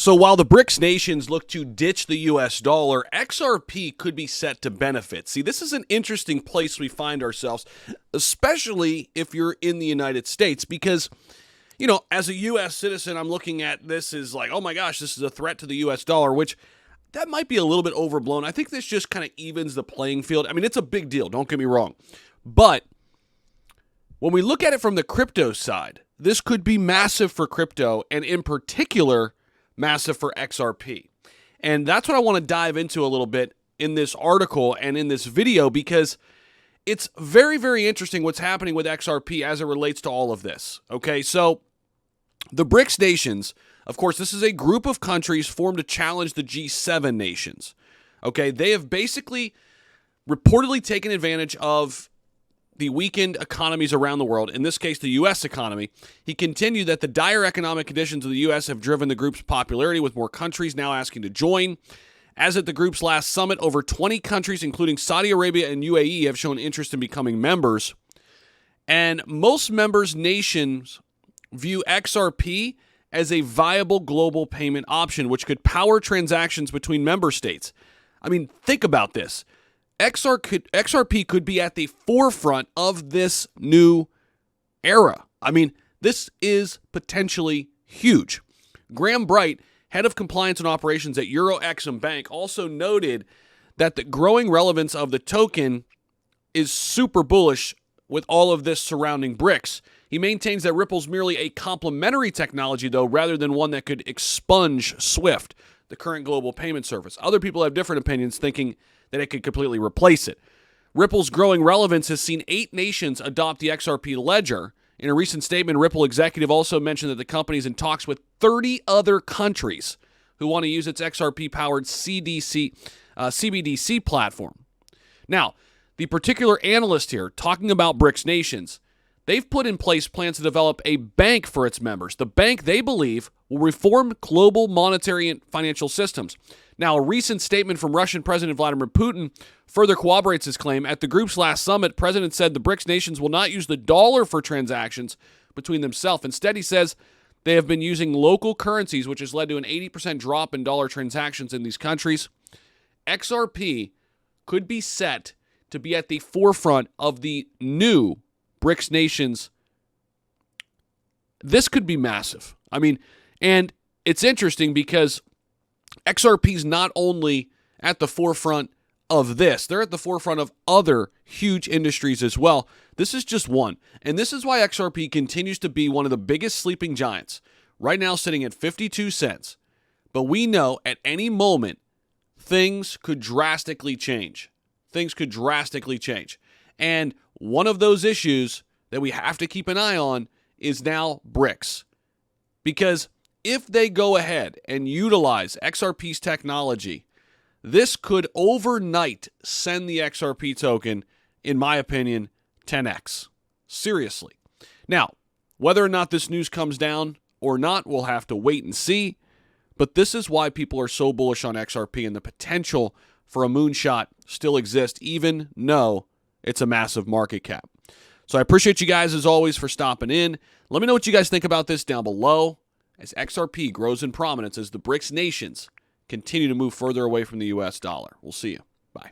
So while the BRICS nations look to ditch the US dollar, XRP could be set to benefit. See, this is an interesting place we find ourselves, especially if you're in the United States, because, you know, as a US citizen, I'm looking at this as like, oh my gosh, this is a threat to the US dollar, which that might be a little bit overblown. I think this just kind of evens the playing field. I mean, it's a big deal, don't get me wrong. But when we look at it from the crypto side, this could be massive for crypto, and in particular, massive for XRP. And that's what I want to dive into a little bit in this article and in this video, because it's very, very interesting what's happening with XRP as it relates to all of this. Okay, so the BRICS nations, of course, this is a group of countries formed to challenge the G7 nations. Okay, they have basically reportedly taken advantage of the weakened economies around the world, in this case, the U.S. economy. He continued that the dire economic conditions of the U.S. have driven the group's popularity, with more countries now asking to join. As at the group's last summit, over 20 countries, including Saudi Arabia and UAE, have shown interest in becoming members. And most members' nations view XRP as a viable global payment option, which could power transactions between member states. I mean, think about this. XRP could be at the forefront of this new era. I mean, this is potentially huge. Graham Bright, head of compliance and operations at EuroXim Bank, also noted that the growing relevance of the token is super bullish with all of this surrounding BRICS. He maintains that Ripple's merely a complementary technology, though, rather than one that could expunge SWIFT, the current global payment service. Other people have different opinions, thinking that it could completely replace it. Ripple's growing relevance has seen 8 nations adopt the XRP ledger. In a recent statement, Ripple executive also mentioned that the company is in talks with 30 other countries who want to use its XRP-powered CBDC platform. Now, the particular analyst here, talking about BRICS nations, they've put in place plans to develop a bank for its members. The bank, they believe, will reform global monetary and financial systems. Now, a recent statement from Russian President Vladimir Putin further corroborates his claim. At the group's last summit, the president said the BRICS nations will not use the dollar for transactions between themselves. Instead, he says they have been using local currencies, which has led to an 80% drop in dollar transactions in these countries. XRP could be set to be at the forefront of the new BRICS nations. This could be massive. I mean, and it's interesting because XRP is not only at the forefront of this, they're at the forefront of other huge industries as well. This is just one. And this is why XRP continues to be one of the biggest sleeping giants. Right now sitting at 52 cents. But we know at any moment, things could drastically change. Things could drastically change. And one of those issues that we have to keep an eye on is now BRICS. Because if they go ahead and utilize XRP's technology, this could overnight send the XRP token, in my opinion, 10x. Seriously. Now, whether or not this news comes down or not, we'll have to wait and see. But this is why people are so bullish on XRP, and the potential for a moonshot still exists, even though it's a massive market cap. So I appreciate you guys, as always, for stopping in. Let me know what you guys think about this down below as XRP grows in prominence as the BRICS nations continue to move further away from the US dollar. We'll see you. Bye.